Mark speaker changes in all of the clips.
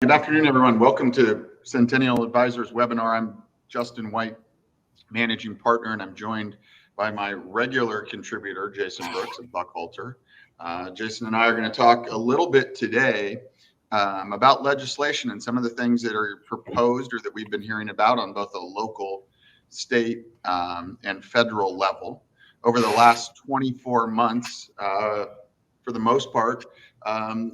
Speaker 1: Good afternoon, everyone. Welcome to Centennial Advisers webinar. I'm Justin White, managing partner, and I'm joined by my regular contributor, Jason Brooks of Buckhalter. Jason and I are going to talk a little bit today about legislation and some of the things that are proposed or that we've been hearing about on both a local, state, and federal level. Over the last 24 months, for the most part,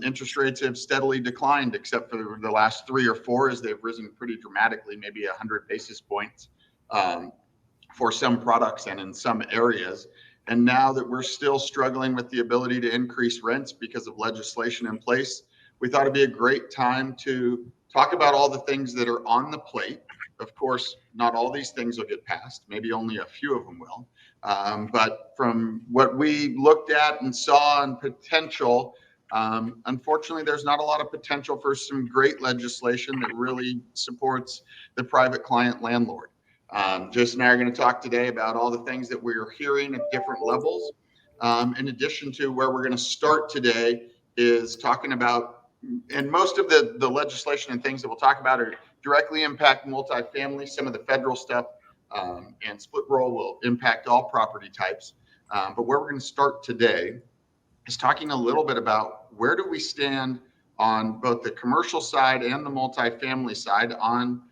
Speaker 1: interest rates have steadily declined, except for the last 3 or 4 as they've risen pretty dramatically, maybe 100 basis points for some products and in some areas. And now that we're still struggling with the ability to increase rents because of legislation in place, we thought it'd be a great time to talk about all the things that are on the plate. Of course, not all these things will get passed. Maybe only a few of them will. But from what we looked at and saw and potential, unfortunately, there's not a lot of potential for some great legislation that really supports the private client landlord. Jason and I are going to talk today about all the things that we're hearing at different levels. In addition to where we're going to start today is talking about, and most of the legislation and things that we'll talk about are directly impact multifamily. Some of the federal stuff and split roll will impact all property types. But where we're going to start today is talking a little bit about where do we stand on both the commercial side and the multifamily side on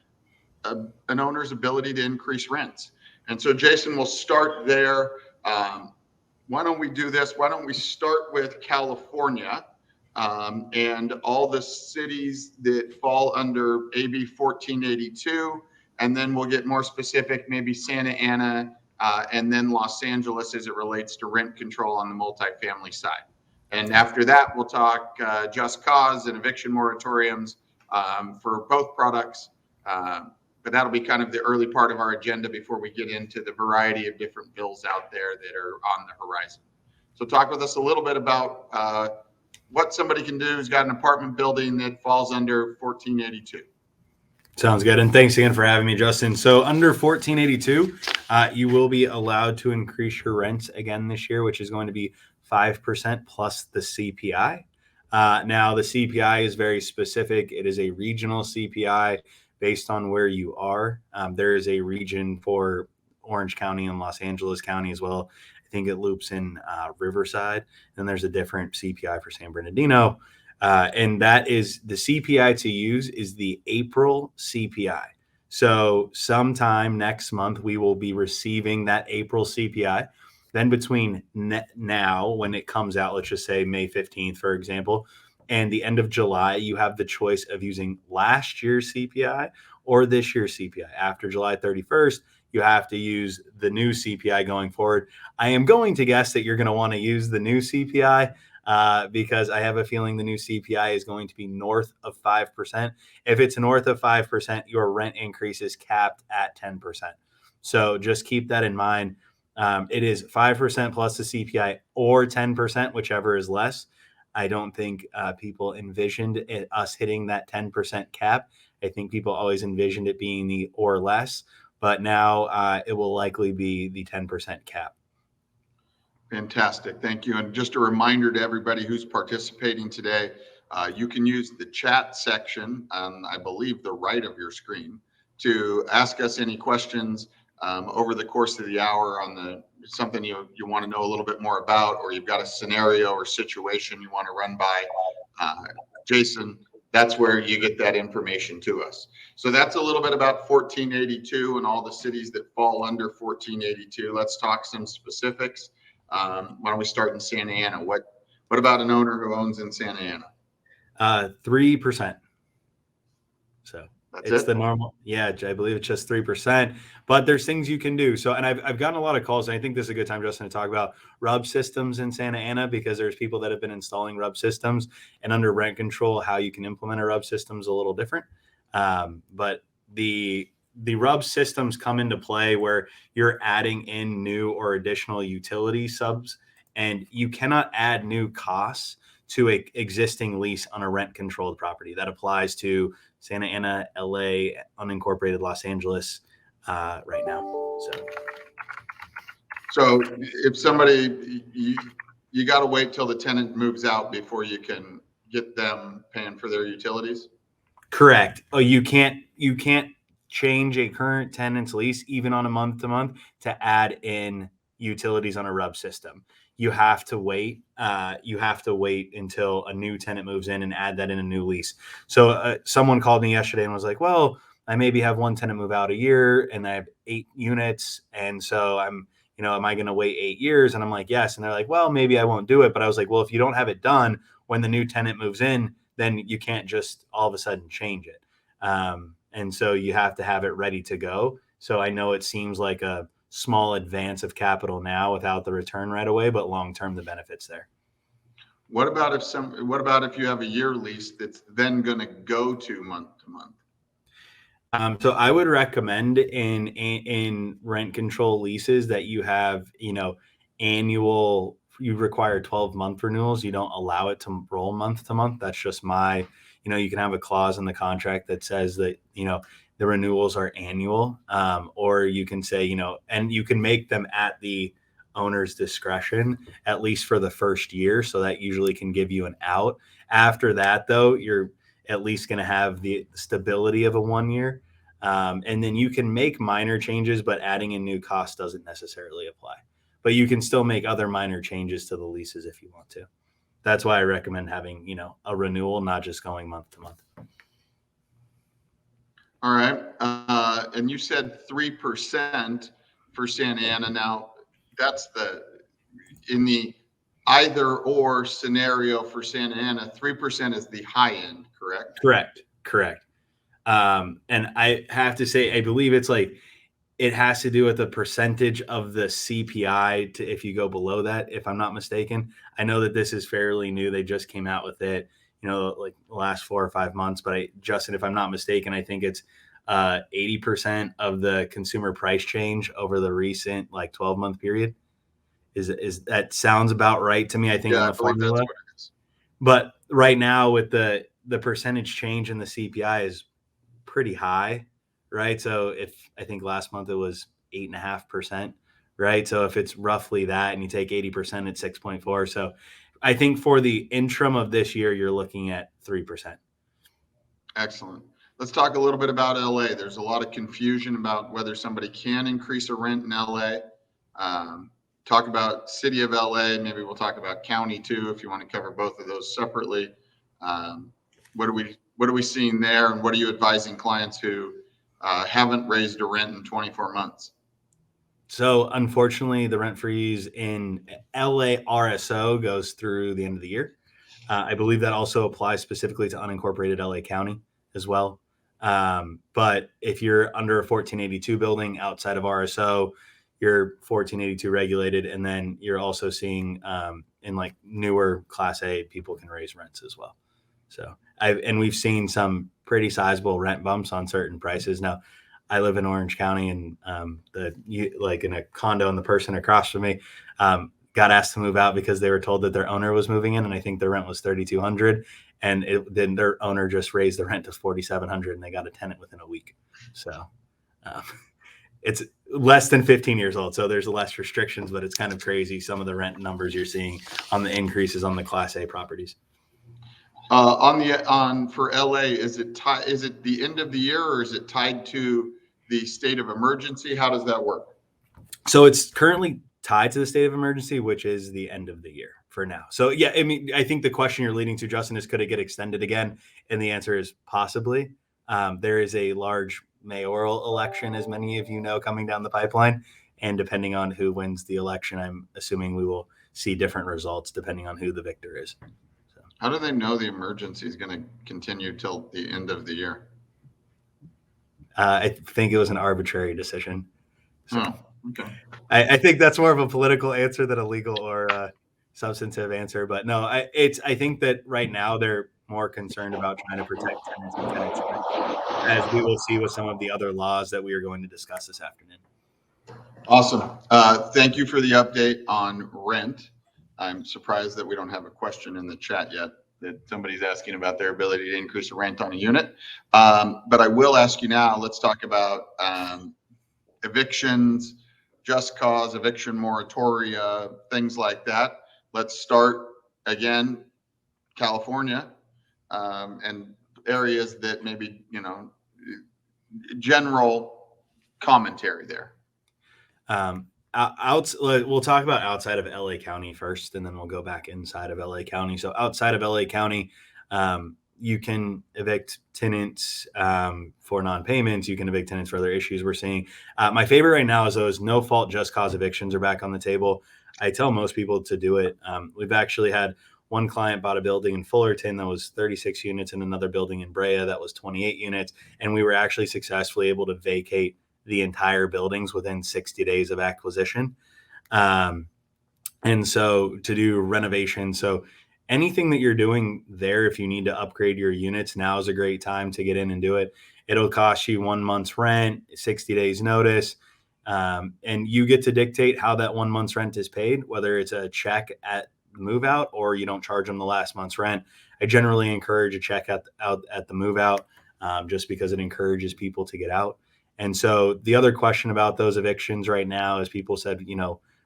Speaker 1: an owner's ability to increase rents. And so, Jason, we'll start there. Why don't we do this? Why don't we start with California and all the cities that fall under AB 1482, and then we'll get more specific, maybe Santa Ana, and then Los Angeles as it relates to rent control on the multifamily side. And after that, we'll talk just cause and eviction moratoriums for both products. But that'll be kind of the early part of our agenda before we get into the variety of different bills out there that are on the horizon. So talk with us a little bit about what somebody can do who's got an apartment building that falls under 1482.
Speaker 2: Sounds good. And thanks again for having me, Justin. So under 1482, you will be allowed to increase your rents again this year, which is going to be 5% plus the CPI. Now, the CPI is very specific. It is a regional CPI based on where you are. There is a region for Orange County and Los Angeles County as well. I think it loops in Riverside. Then there's a different CPI for San Bernardino. And that is the CPI to use is the April CPI. So sometime next month, we will be receiving that April CPI. Then between now, when it comes out, let's just say May 15th, for example, and the end of July, you have the choice of using last year's CPI or this year's CPI. After July 31st, you have to use the new CPI going forward. I am going to guess that you're going to want to use the new CPI because I have a feeling the new CPI is going to be north of 5%. If it's north of 5%, your rent increase is capped at 10%. So just keep that in mind. It is 5% plus the CPI or 10%, whichever is less. I don't think people envisioned us hitting that 10% cap. I think people always envisioned it being the or less, but now it will likely be the 10% cap.
Speaker 1: Fantastic. Thank you. And just a reminder to everybody who's participating today, you can use the chat section on, I believe, the right of your screen to ask us any questions over the course of the hour on something you want to know a little bit more about, or you've got a scenario or situation you want to run by Jason. That's where you get that information to us. So that's a little bit about 1482 and all the cities that fall under 1482. Let's talk some specifics. Why don't we start in Santa Ana? What about an owner who owns in Santa Ana?
Speaker 2: 3%. So
Speaker 1: That's
Speaker 2: it's
Speaker 1: it?
Speaker 2: the normal. Yeah, I believe it's just 3%, but there's things you can do. So, and I've gotten a lot of calls, and I think this is a good time, Justin, to talk about RUB systems in Santa Ana, because there's people that have been installing RUB systems, and under rent control, how you can implement a RUB system is a little different. But the RUB systems come into play where you're adding in new or additional utility subs, and you cannot add new costs to a existing lease on a rent controlled property. That applies to Santa Ana, LA, unincorporated Los Angeles right now.
Speaker 1: So if somebody, you got to wait till the tenant moves out before you can get them paying for their utilities?
Speaker 2: Correct. Oh, you can't change a current tenant's lease even on a month to month to add in utilities on a RUB system. You have to wait. You have to wait until a new tenant moves in and add that in a new lease. So someone called me yesterday and was like, "Well, I maybe have one tenant move out a year, and I have 8 units, and so am I going to wait 8 years?" And I'm like, "Yes." And they're like, "Well, maybe I won't do it." But I was like, "Well, if you don't have it done when the new tenant moves in, then you can't just all of a sudden change it. And so you have to have it ready to go. So I know it seems like a small advance of capital now without the return right away, but long term, the benefits there.
Speaker 1: What about if you have a year lease that's then going to go to month to month?
Speaker 2: So I would recommend in rent control leases that you have, annual. You require 12-month renewals. You don't allow it to roll month to month. That's just my. You can have a clause in the contract that says that the renewals are annual, or you can say and you can make them at the owner's discretion, at least for the first year. So that usually can give you an out. After that, though, you're at least going to have the stability of a 1 year. And then you can make minor changes, but adding in new costs doesn't necessarily apply. But you can still make other minor changes to the leases if you want to. That's why I recommend having, a renewal, not just going month to month.
Speaker 1: All right. And you said 3% for Santa Ana. Now, that's in the either or scenario for Santa Ana, 3% is the high end, correct?
Speaker 2: Correct. And I have to say, I believe it has to do with the percentage of the CPI if you go below that, if I'm not mistaken. I know that this is fairly new. They just came out with it, like the last 4 or 5 months. But Justin, if I'm not mistaken, I think it's 80% of the consumer price change over the recent 12-month period. Is that sounds about right to me? I think
Speaker 1: Yeah,
Speaker 2: on
Speaker 1: I
Speaker 2: the
Speaker 1: believe that's
Speaker 2: formula.
Speaker 1: what it is.
Speaker 2: But right now, with the percentage change in the CPI is pretty high, right? So if I think last month it was 8.5%, right? So if it's roughly that, and you take 80%, it's 6.4. So I think for the interim of this year, you're looking at 3%.
Speaker 1: Excellent. Let's talk a little bit about LA. There's a lot of confusion about whether somebody can increase a rent in LA. Talk about city of LA. Maybe we'll talk about county too, if you want to cover both of those separately. What are we seeing there, and what are you advising clients who haven't raised a rent in 24 months?
Speaker 2: So unfortunately, the rent freeze in LA RSO goes through the end of the year. I believe that also applies specifically to unincorporated LA County as well. But if you're under a 1482 building outside of RSO, you're 1482 regulated, and then you're also seeing in newer Class A, people can raise rents as well. So we've seen some pretty sizable rent bumps on certain prices. Now, I live in Orange County, and in a condo, and the person across from me got asked to move out because they were told that their owner was moving in, and I think their rent was $3,200, and then their owner just raised the rent to $4,700, and they got a tenant within a week. So it's less than 15 years old, so there's less restrictions, but it's kind of crazy some of the rent numbers you're seeing on the increases on the Class A properties.
Speaker 1: For LA, is it the end of the year, or is it tied to the state of emergency? How does that work?
Speaker 2: So it's currently tied to the state of emergency, which is the end of the year for now. So yeah, I mean, I think the question you're leading to, Justin, is could it get extended again? And the answer is possibly. There is a large mayoral election, as many of you know, coming down the pipeline. And depending on who wins the election, I'm assuming we will see different results depending on who the victor is. So,
Speaker 1: how do they know the emergency is going to continue till the end of the year?
Speaker 2: I think it was an arbitrary decision. So,
Speaker 1: okay.
Speaker 2: I think that's more of a political answer than a legal or substantive answer. But no, I think that right now they're more concerned about trying to protect tenants and tenants' rights, as we will see with some of the other laws that we are going to discuss this afternoon.
Speaker 1: Awesome. Thank you for the update on rent. I'm surprised that we don't have a question in the chat yet that somebody's asking about their ability to increase the rent on a unit. But I will ask you now, let's talk about evictions, just cause, eviction moratoria, things like that. Let's start again, California, and areas that maybe, general commentary there.
Speaker 2: We'll talk about outside of LA County first, and then we'll go back inside of LA County. So outside of LA County, you can evict tenants for non-payments. You can evict tenants for other issues we're seeing. My favorite right now is those no fault just cause evictions are back on the table. I tell most people to do it. We've actually had one client bought a building in Fullerton that was 36 units and another building in Brea that was 28 units. And we were actually successfully able to vacate the entire buildings within 60 days of acquisition. And so to do renovation. So anything that you're doing there, if you need to upgrade your units, now is a great time to get in and do it. It'll cost you 1 month's rent, 60 days notice. And you get to dictate how that 1 month's rent is paid, whether it's a check at move out or you don't charge them the last month's rent. I generally encourage a check out at the move out, just because it encourages people to get out. And so the other question about those evictions right now is people said,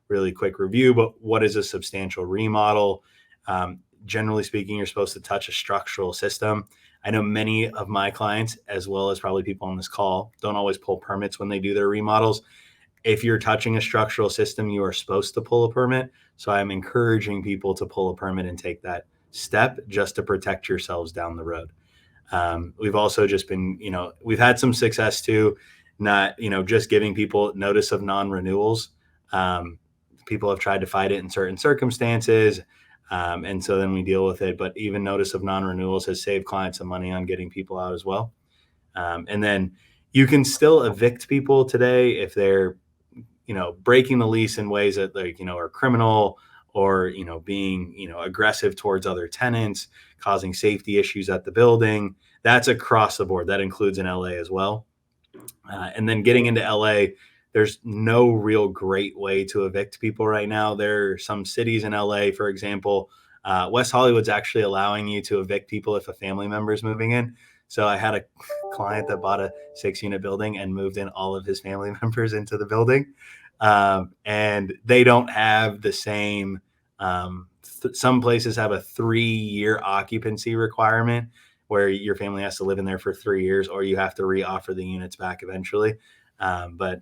Speaker 2: really quick review, but what is a substantial remodel? Generally speaking, you're supposed to touch a structural system. I know many of my clients, as well as probably people on this call, don't always pull permits when they do their remodels. If you're touching a structural system, you are supposed to pull a permit. So I'm encouraging people to pull a permit and take that step just to protect yourselves down the road. We've also just been, we've had some success too, not, just giving people notice of non-renewals. People have tried to fight it in certain circumstances. And so then we deal with it. But even notice of non-renewals has saved clients some money on getting people out as well. And then you can still evict people today if they're, breaking the lease in ways that are criminal or, being, aggressive towards other tenants, causing safety issues at the building. That's across the board. That includes in LA as well. And then getting into LA, there's no real great way to evict people right now. There are some cities in LA, for example, West Hollywood's actually allowing you to evict people if a family member is moving in. So I had a client that bought a 6-unit building and moved in all of his family members into the building. And they don't have the same, some places have a 3-year occupancy requirement where your family has to live in there for 3 years, or you have to reoffer the units back eventually. But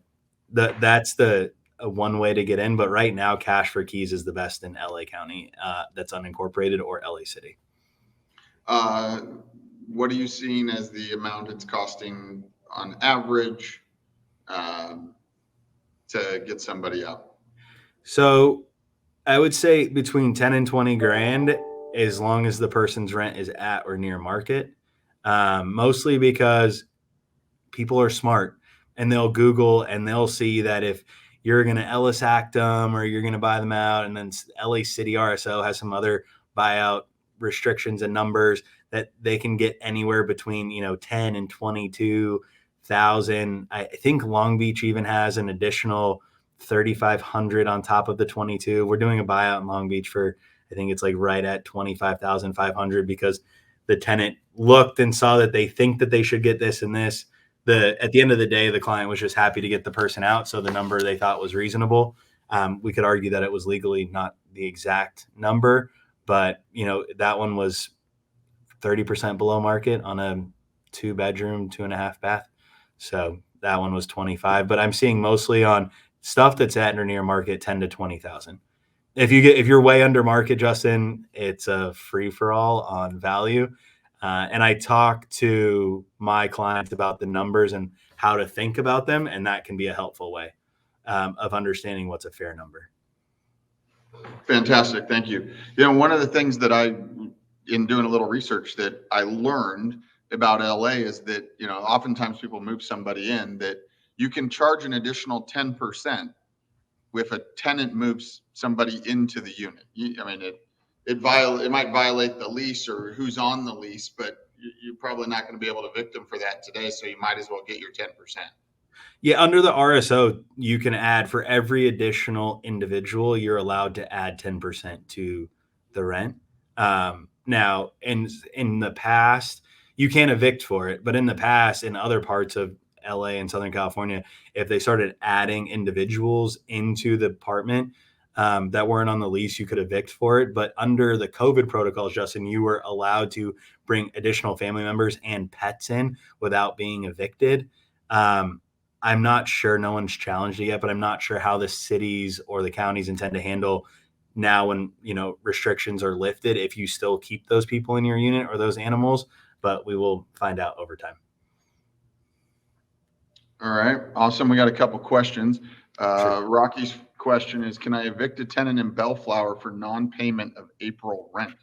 Speaker 2: that's the one way to get in. But right now, cash for keys is the best in LA County, that's unincorporated, or LA City.
Speaker 1: What are you seeing as the amount it's costing on average to get somebody out?
Speaker 2: So I would say between 10 and 20 grand, as long as the person's rent is at or near market, mostly because people are smart and they'll Google and they'll see that if you're going to Ellis Act them or you're going to buy them out, and then LA City RSO has some other buyout restrictions and numbers that they can get anywhere between 10 and 22,000. I think Long Beach even has an additional 3,500 on top of the 22. We're doing a buyout in Long Beach for, I think it's like right at 25,500 because the tenant looked and saw that they think that they should get this and this. At the end of the day, the client was just happy to get the person out. So the number they thought was reasonable. We could argue that it was legally not the exact number, but that one was 30% below market on a 2-bedroom, 2.5 bath. So that one was 25, but I'm seeing mostly on stuff that's at or near market, 10 to 20,000. If you're way under market, Justin, it's a free for all on value. And I talk to my clients about the numbers and how to think about them. And that can be a helpful way of understanding what's a fair number.
Speaker 1: Fantastic. Thank you. One of the things that in doing a little research that I learned about LA is that, oftentimes people move somebody in that you can charge an additional 10% if a tenant moves somebody into the unit. It might violate the lease or who's on the lease, but you're probably not going to be able to evict them for that today. So you might as well get your 10%.
Speaker 2: Yeah, under the RSO, you can add for every additional individual, you're allowed to add 10% to the rent. Now, in the past, you can't evict for it, but in the past, in other parts of LA and Southern California, if they started adding individuals into the apartment, that weren't on the lease, you could evict for it. But under the COVID protocols, Justin, you were allowed to bring additional family members and pets in without being evicted. I'm not sure, no one's challenged it yet, but I'm not sure how the cities or the counties intend to handle now when, restrictions are lifted, if you still keep those people in your unit or those animals, but we will find out over time.
Speaker 1: All right, awesome. We got a couple questions.
Speaker 2: Sure.
Speaker 1: Rocky's question is, can I evict a tenant in Bellflower for non-payment of April rent?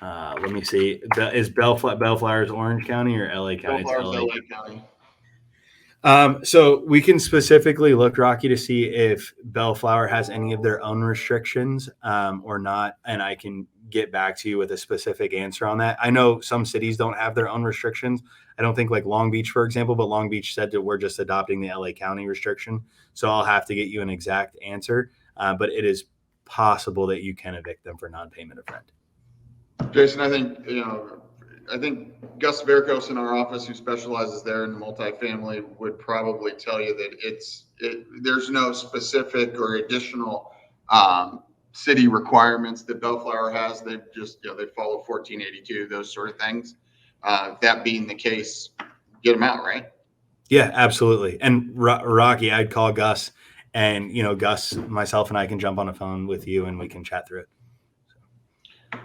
Speaker 2: Let me see. Is Bellflower's Orange County or LA County?
Speaker 1: Bellflower's LA County.
Speaker 2: So we can specifically look, Rocky, to see if Bellflower has any of their own restrictions or not, and I can get back to you with a specific answer on that. I know some cities don't have their own restrictions. I don't think like Long Beach, for example, but Long Beach said that we're just adopting the LA County restriction. So I'll have to get you an exact answer, but it is possible that you can evict them for non-payment of rent.
Speaker 1: Jason, I think Gus Verkos in our office, who specializes there in multifamily, would probably tell you that there's no specific or additional city requirements that Bellflower has. They just they follow 1482, those sort of things. That being the case, get them out, right?
Speaker 2: Yeah, absolutely. And Rocky, I'd call Gus, and Gus, myself, and I can jump on a phone with you, and we can chat through it.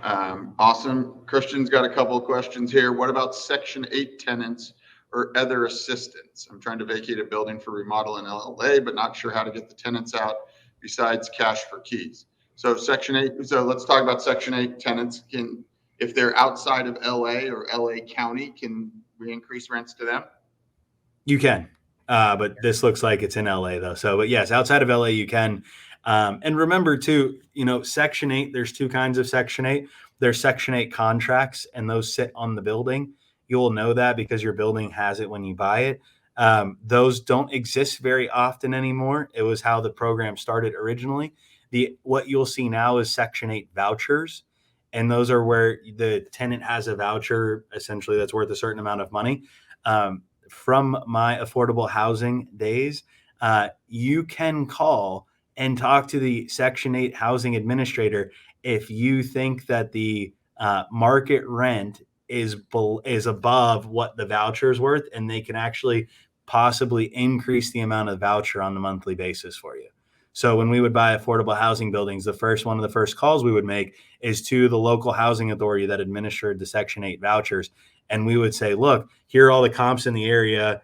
Speaker 1: Awesome. Christian's got a couple of questions here. What about Section 8 tenants or other assistance? I'm trying to vacate a building for remodel in LA, but not sure how to get the tenants out besides cash for keys. So Section 8. So let's talk about Section 8 tenants. If they're outside of LA or LA County, can we increase rents to them?
Speaker 2: You can, but this looks like it's in LA though. So, but yes, outside of LA, you can. And remember too, Section 8, there's two kinds of Section 8. There's Section 8 contracts, and those sit on the building. You'll know that because your building has it when you buy it. Those don't exist very often anymore. It was how the program started originally. What you'll see now is Section 8 vouchers. And those are where the tenant has a voucher, essentially, that's worth a certain amount of money. From my affordable housing days, you can call and talk to the Section 8 housing administrator if you think that the market rent is above what the voucher is worth, and they can actually possibly increase the amount of voucher on a monthly basis for you. So when we would buy affordable housing buildings, one of the first calls we would make is to the local housing authority that administered the Section 8 vouchers. And we would say, look, here are all the comps in the area.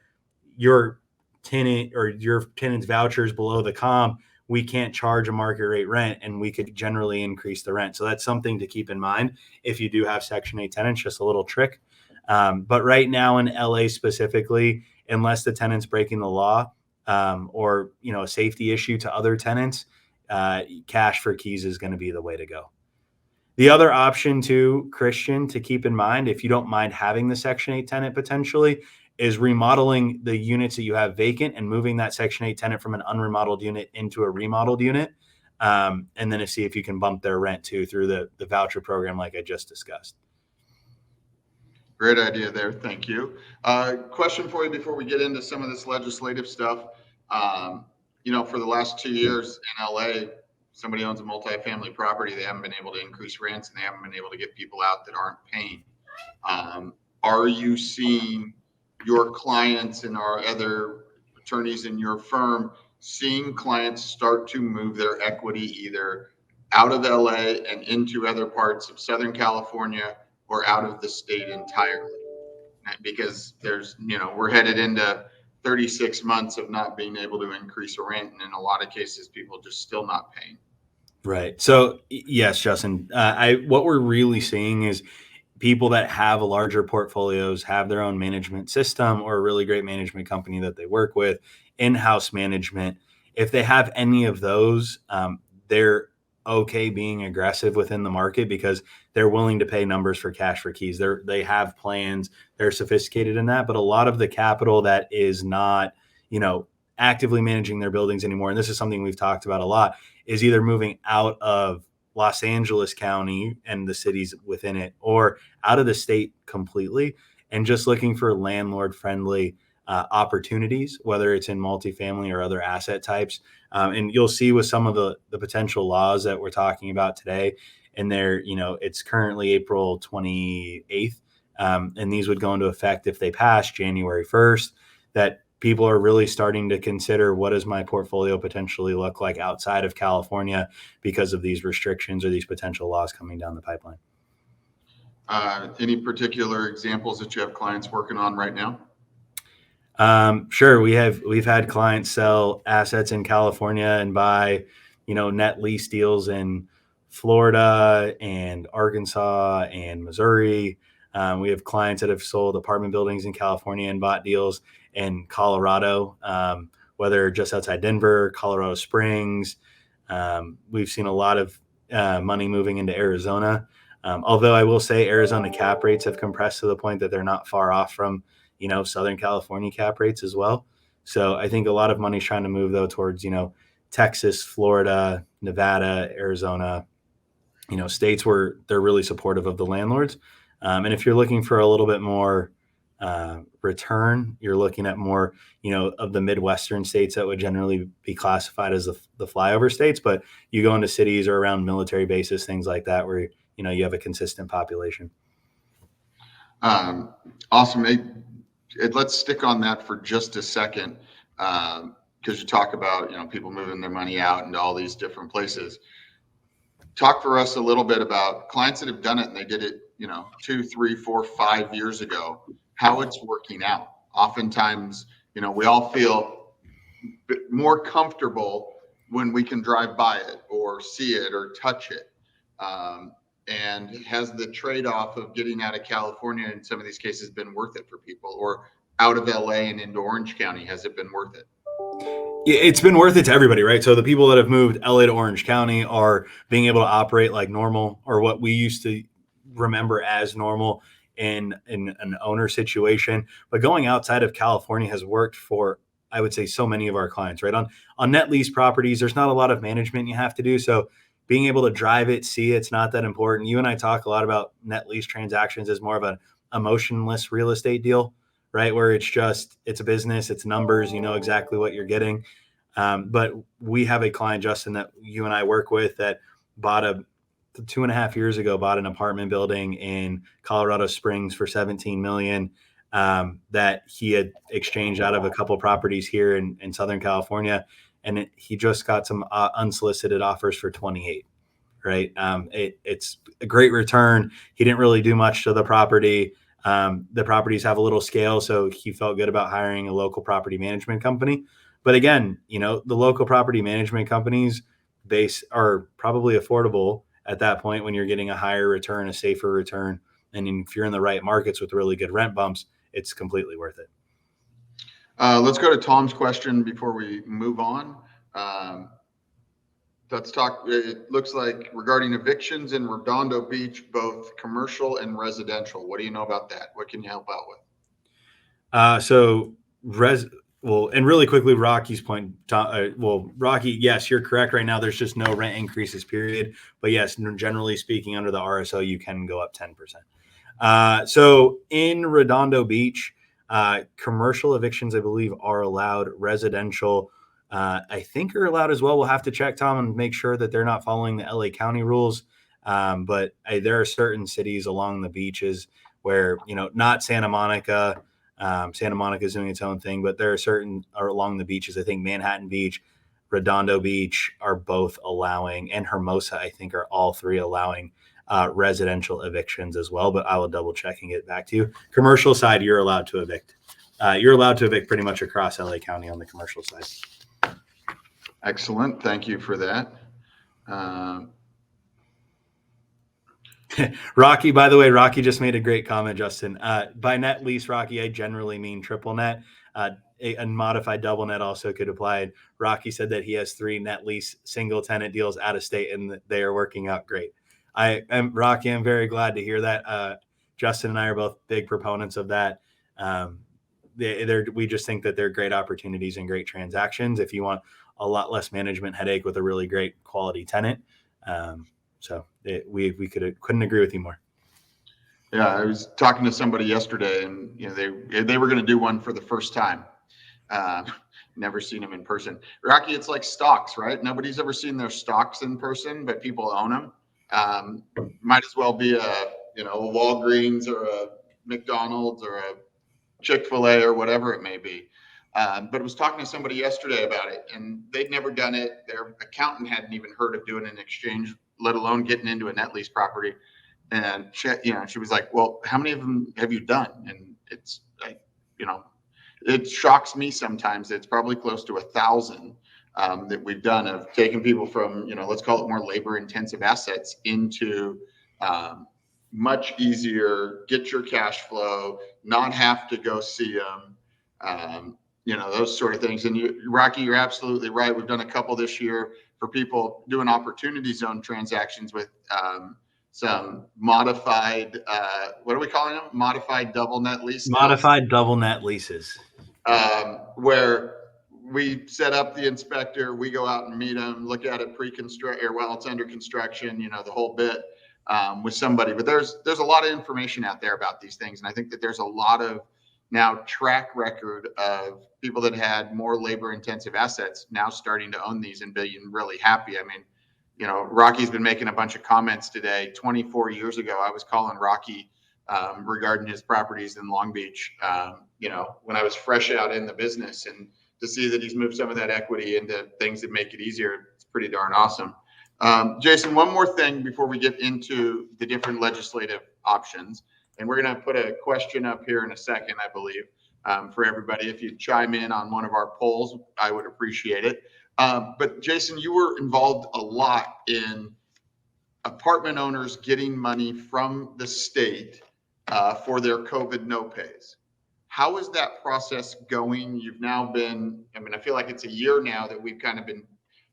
Speaker 2: Your tenant's voucher is below the comp. We can't charge a market rate rent, and we could generally increase the rent. So that's something to keep in mind if you do have Section 8 tenants, just a little trick. But right now in LA specifically, unless the tenant's breaking the law or a safety issue to other tenants, cash for keys is going to be the way to go. The other option too, Christian, to keep in mind, if you don't mind having the Section 8 tenant potentially, is remodeling the units that you have vacant and moving that Section 8 tenant from an unremodeled unit into a remodeled unit. And then to see if you can bump their rent too through the voucher program like I just discussed.
Speaker 1: Great idea there. Thank you. Question for you before we get into some of this legislative stuff. For the last 2 years in LA, somebody owns a multifamily property. They haven't been able to increase rents, and they haven't been able to get people out that aren't paying. Are you seeing your clients and our other attorneys in your firm seeing clients start to move their equity either out of LA and into other parts of Southern California or out of the state entirely? Because we're headed into 36 months of not being able to increase a rent, and in a lot of cases, people just still not paying.
Speaker 2: Right. So yes, Justin, what we're really seeing is people that have a larger portfolios have their own management system or a really great management company that they work with, in-house management. If they have any of those, they're okay being aggressive within the market because they're willing to pay numbers for cash for keys. They have plans. They're sophisticated in that. But a lot of the capital that is not, actively managing their buildings anymore, and this is something we've talked about a lot, is either moving out of Los Angeles County and the cities within it or out of the state completely and just looking for landlord friendly opportunities, whether it's in multifamily or other asset types. And you'll see with some of the potential laws that we're talking about today, and there, it's currently April 28th, and these would go into effect if they pass January 1st, that people are really starting to consider, what does my portfolio potentially look like outside of California because of these restrictions or these potential laws coming down the pipeline.
Speaker 1: Any particular examples that you have clients working on right now?
Speaker 2: Sure. We've had clients sell assets in California and buy, net lease deals in Florida and Arkansas and Missouri. We have clients that have sold apartment buildings in California and bought deals in Colorado, whether just outside Denver, Colorado Springs. We've seen a lot of money moving into Arizona. Although I will say Arizona cap rates have compressed to the point that they're not far off from, Southern California cap rates as well. So I think a lot of money's trying to move though towards, Texas, Florida, Nevada, Arizona, states where they're really supportive of the landlords. And if you're looking for a little bit more return, you're looking at more, of the Midwestern states that would generally be classified as the flyover states. But you go into cities or around military bases, things like that, where, you have a consistent population.
Speaker 1: Awesome. Let's stick on that for just a second, because you talk about, people moving their money out into all these different places. Talk for us a little bit about clients that have done it and they did it, 2, 3, 4, 5 years ago, how it's working out. Oftentimes, we all feel more comfortable when we can drive by it or see it or touch it. And has the trade-off of getting out of California in some of these cases been worth it for people, or out of LA and into Orange County? Has it been worth it?
Speaker 2: It's been worth it to everybody, right? So the people that have moved LA to Orange County are being able to operate like normal, or what we used to remember as normal in an owner situation. But going outside of California has worked for, I would say, so many of our clients, right? On net lease properties, there's not a lot of management you have to do. So being able to drive it, see it's not that important. You and I talk a lot about net lease transactions as more of an emotionless real estate deal, right? Where it's a business, it's numbers, you know exactly what you're getting. But we have a client, Justin, that you and I work with that bought 2.5 years ago, bought an apartment building in Colorado Springs for $17 million, that he had exchanged out of a couple properties here in Southern California. And he just got some unsolicited offers for 28, right? It's a great return. He didn't really do much to the property. The properties have a little scale, so he felt good about hiring a local property management company. But again, the local property management companies are probably affordable at that point when you're getting a higher return, a safer return. And if you're in the right markets with really good rent bumps, it's completely worth it.
Speaker 1: Let's go to Tom's question before we move on. Let's talk, it looks like, regarding evictions in Redondo Beach, both commercial and residential. What do you know about that? What can you help out with?
Speaker 2: And really quickly, Rocky's point. Rocky, yes, you're correct. Right now, there's just no rent increases, period. But yes, generally speaking, under the RSO, you can go up 10%. So in Redondo Beach, commercial evictions, I believe, are allowed. Residential, I think, are allowed as well. We'll have to check, Tom, and make sure that they're not following the LA County rules. But there are certain cities along the beaches where, not Santa Monica. Santa Monica is doing its own thing, but there are along the beaches. I think Manhattan Beach, Redondo Beach are both allowing, and Hermosa, I think, are all three allowing residential evictions as well. But I will double check and get back to you. Commercial side, you're allowed to evict. You're allowed to evict pretty much across LA County on the commercial side.
Speaker 1: Excellent. Thank you for that.
Speaker 2: Rocky, by the way, Rocky just made a great comment, Justin. By net lease, Rocky, I generally mean triple net. A modified double net also could apply. Rocky said that he has 3 net lease single tenant deals out of state, and they are working out great. Rocky, I'm very glad to hear that. Justin and I are both big proponents of that. We just think that they're great opportunities and great transactions if you want a lot less management headache with a really great quality tenant. We couldn't agree with you more.
Speaker 1: Yeah, I was talking to somebody yesterday, and they were going to do one for the first time. Never seen them in person. Rocky, it's like stocks, right? Nobody's ever seen their stocks in person, but people own them. Might as well be a Walgreens or a McDonald's or a Chick-fil-A or whatever it may be. But I was talking to somebody yesterday about it, and they'd never done it. Their accountant hadn't even heard of doing an exchange, let alone getting into a net lease property. And she was like, "Well, how many of them have you done?" And it's like, it shocks me sometimes. It's probably close to 1,000 that we've done of taking people from, let's call it more labor-intensive assets into much easier, get your cash flow, not have to go see them, those sort of things. And Rocky, you're absolutely right. We've done a couple this year for people doing opportunity zone transactions with some modified, what are we calling them? Modified double net lease.
Speaker 2: Modified double net leases.
Speaker 1: Where we set up the inspector, we go out and meet them, look at it pre-construct or while it's under construction, the whole bit with somebody. But there's a lot of information out there about these things, and I think that there's a lot of now track record of people that had more labor-intensive assets now starting to own these and being really happy. I mean, Rocky's been making a bunch of comments today. 24 years ago, I was calling Rocky regarding his properties in Long Beach, when I was fresh out in the business, and to see that he's moved some of that equity into things that make it easier, it's pretty darn awesome. Jason, one more thing before we get into the different legislative options, and we're going to put a question up here in a second, I believe, for everybody. If you chime in on one of our polls, I would appreciate it. But Jason, you were involved a lot in apartment owners getting money from the state for their COVID no pays. How is that process going? You've now been, I feel like it's a year now that we've kind of been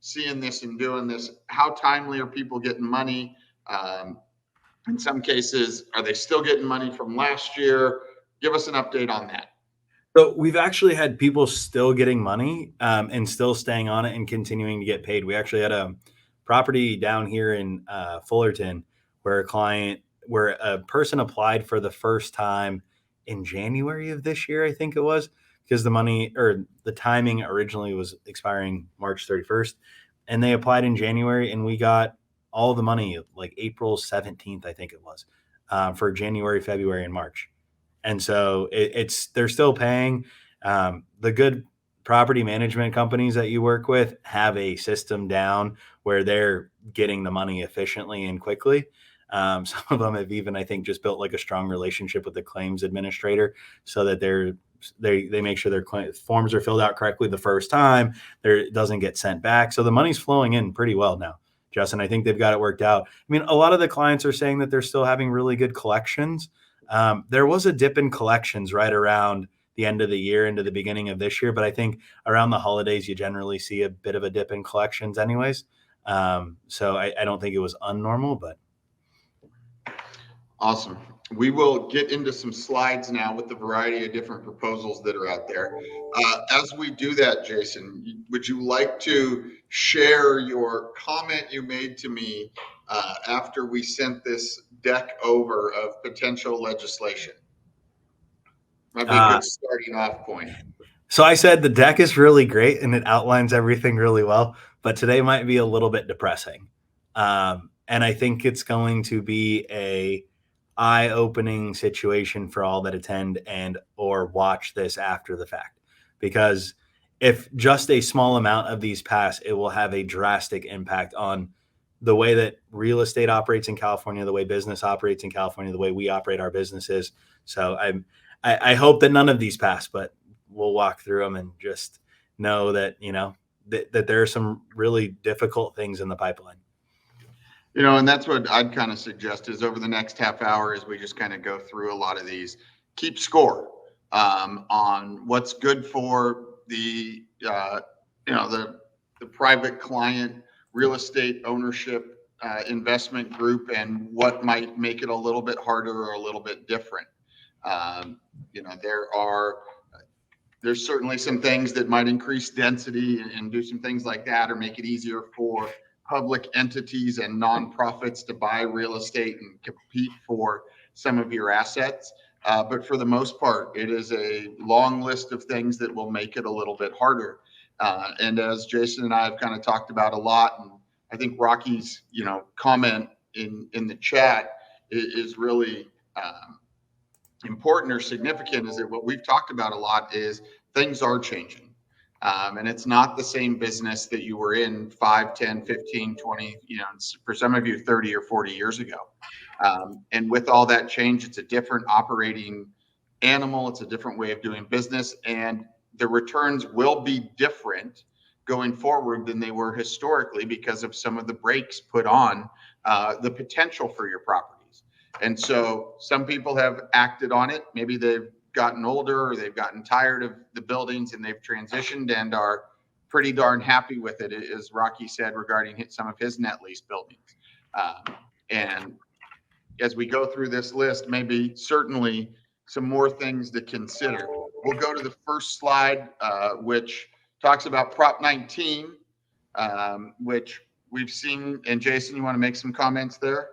Speaker 1: seeing this and doing this. How timely are people getting money? In some cases, are they still getting money from last year? Give us an update on that.
Speaker 2: So we've actually had people still getting money and still staying on it and continuing to get paid. We actually had a property down here in Fullerton where a person applied for the first time in January of this year, I think it was, because the money or the timing originally was expiring March 31st, and they applied in January, and we got all the money like April 17th, I think it was, for January, February, and March. And so they're still paying. The good property management companies that you work with have a system down where they're getting the money efficiently and quickly. Some of them have even, I think, just built like a strong relationship with the claims administrator so that they make sure their forms are filled out correctly the first time. It doesn't get sent back. So the money's flowing in pretty well now, Justin. I think they've got it worked out. I mean, a lot of the clients are saying that they're still having really good collections. There was a dip in collections right around the end of the year into the beginning of this year, but I think around the holidays, you generally see a bit of a dip in collections anyways. So I don't think it was unnormal, but.
Speaker 1: Awesome. We will get into some slides now with the variety of different proposals that are out there. As we do that, Jason, would you like to share your comment you made to me after we sent this deck over of potential legislation? That'd be a good starting off point.
Speaker 2: So I said the deck is really great and it outlines everything really well, but today might be a little bit depressing. And I think it's going to be a eye-opening situation for all that attend and or watch this after the fact, because if just a small amount of these pass, it will have a drastic impact on the way that real estate operates in California, the way business operates in California, the way we operate our businesses. So I hope that none of these pass, but we'll walk through them and just know that that there are some really difficult things in the pipeline.
Speaker 1: And that's what I'd kind of suggest is over the next half hour as we just kind of go through a lot of these, keep score on what's good for the private client real estate ownership investment group and what might make it a little bit harder or a little bit different. There's certainly some things that might increase density and do some things like that or make it easier for public entities and nonprofits to buy real estate and compete for some of your assets. But for the most part, it is a long list of things that will make it a little bit harder. And as Jason and I have kind of talked about a lot, and I think Rocky's, comment in the chat is really important or significant, is that what we've talked about a lot is things are changing. And it's not the same business that you were in 5, 10, 15, 20, for some of you 30 or 40 years ago. And with all that change, it's a different operating animal. It's a different way of doing business. And the returns will be different going forward than they were historically because of some of the brakes put on the potential for your properties. And so some people have acted on it. Maybe they've gotten older or they've gotten tired of the buildings and they've transitioned and are pretty darn happy with it, as Rocky said regarding some of his net lease buildings. And as we go through this list, maybe certainly some more things to consider. We'll go to the first slide, which talks about Prop 19, which we've seen. And Jason, you want to make some comments there?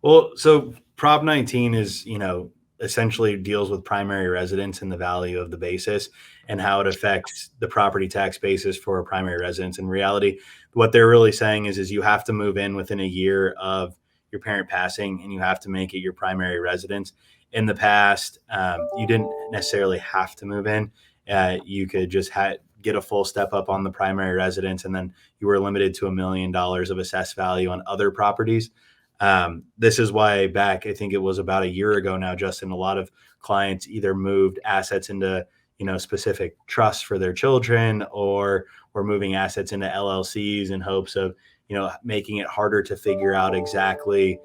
Speaker 2: Well, so Prop 19 is, essentially deals with primary residence and the value of the basis and how it affects the property tax basis for a primary residence. In reality, what they're really saying is you have to move in within a year of your parent passing and you have to make it your primary residence. In the past, you didn't necessarily have to move in. You could just get a full step up on the primary residence, and then you were limited to $1 million of assessed value on other properties. This is why back, I think it was about a year ago now, Justin, a lot of clients either moved assets into, specific trusts for their children, or were moving assets into LLCs in hopes of, making it harder to figure out exactly,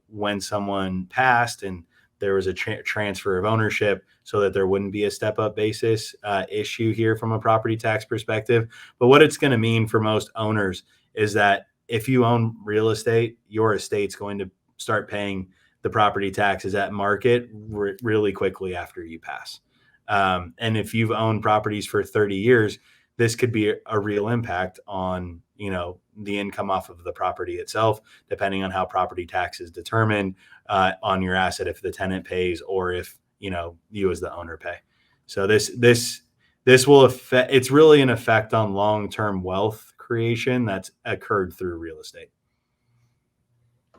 Speaker 2: when someone passed and there was a transfer of ownership, so that there wouldn't be a step up basis issue here from a property tax perspective. But what it's going to mean for most owners is that if you own real estate, your estate's going to start paying the property taxes at market really quickly after you pass. And if you've owned properties for 30 years, this could be a real impact on, the income off of the property itself, depending on how property tax is determined on your asset, if the tenant pays or if, you as the owner pay. So this will affect, it's really an effect on long-term wealth creation that's occurred through real estate.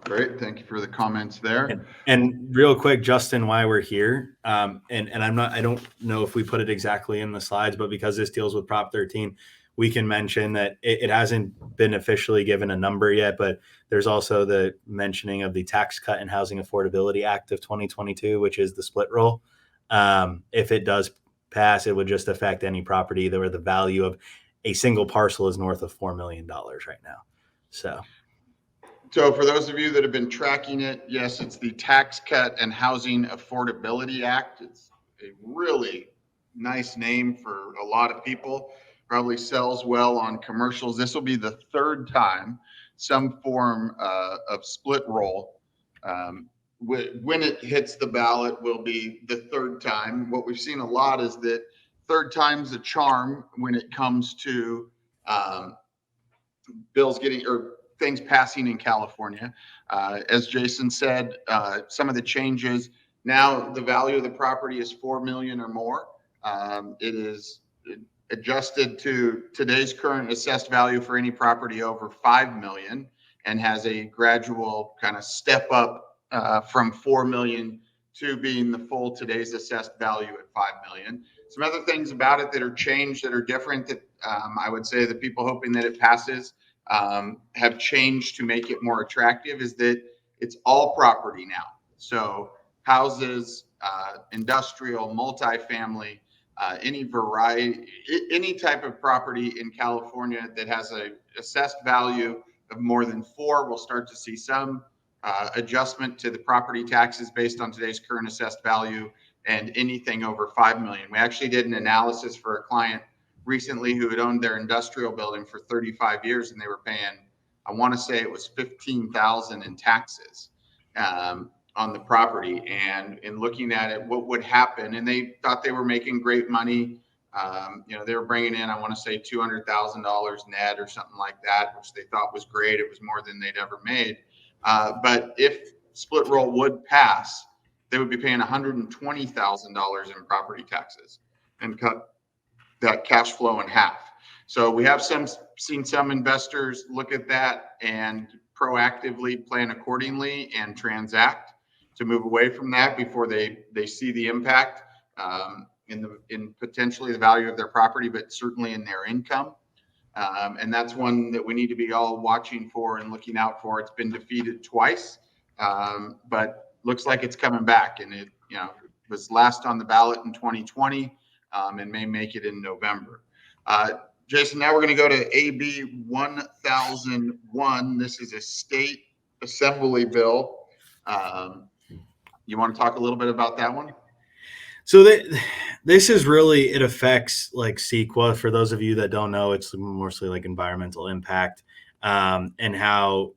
Speaker 1: Great. Thank you for the comments there.
Speaker 2: And real quick, Justin, why we're here. And I don't know if we put it exactly in the slides, but because this deals with Prop 13, we can mention that it hasn't been officially given a number yet, but there's also the mentioning of the Tax Cut and Housing Affordability Act of 2022, which is the split roll. If it does pass, it would just affect any property where the value of a single parcel is north of $4 million right now. So
Speaker 1: for those of you that have been tracking it, yes, it's the Tax Cut and Housing Affordability Act. It's a really nice name for a lot of people. Probably sells well on commercials. This will be the third time some form of split roll. When it hits the ballot will be the third time. What we've seen a lot is that third time's a charm when it comes to bills getting or things passing in California. As Jason said, some of the changes now, the value of the property is $4 million or more. It is adjusted to today's current assessed value for any property over $5 million, and has a gradual kind of step up from $4 million to being the full today's assessed value at $5 million. Some other things about it that are changed, that are different, that I would say the people hoping that it passes have changed to make it more attractive, is that it's all property now. So houses, industrial, multifamily, any variety, any type of property in California that has a assessed value of more than 4, we'll start to see some adjustment to the property taxes based on today's current assessed value, and anything over $5 million. We actually did an analysis for a client recently who had owned their industrial building for 35 years, and they were paying, I want to say it was $15,000 in taxes on the property. And in looking at it, what would happen, and they thought they were making great money. They were bringing in, I want to say $200,000 net or something like that, which they thought was great. It was more than they'd ever made. But if split roll would pass, they would be paying $120,000 in property taxes and cut that cash flow in half. So we have seen some investors look at that and proactively plan accordingly and transact to move away from that before they see the impact in potentially the value of their property, but certainly in their income. And that's one that we need to be all watching for and looking out for. It's been defeated twice, but looks like it's coming back. And it was last on the ballot in 2020 and may make it in November. Jason, now we're going to go to AB 1001. This is a state assembly bill. You want to talk a little bit about that one?
Speaker 2: So this is really, it affects like CEQA. For those of you that don't know, it's mostly like environmental impact and how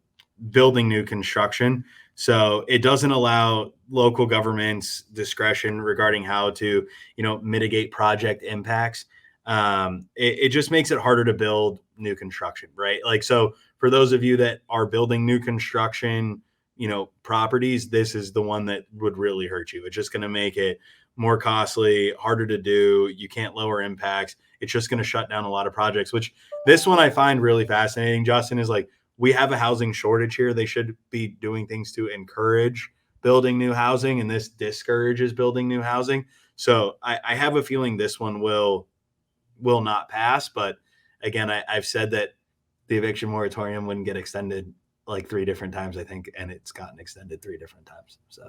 Speaker 2: building new construction. So it doesn't allow local governments discretion regarding how to, mitigate project impacts. It just makes it harder to build new construction, right? Like, so for those of you that are building new construction, properties, this is the one that would really hurt you. It's just going to make it more costly, harder to do. You can't lower impacts. It's just going to shut down a lot of projects, which this one I find really fascinating, Justin, is like, we have a housing shortage here. They should be doing things to encourage building new housing, and this discourages building new housing. So I have a feeling this one will not pass. But again, I've said that the eviction moratorium wouldn't get extended like 3 different times, I think, and it's gotten extended 3 different times. So,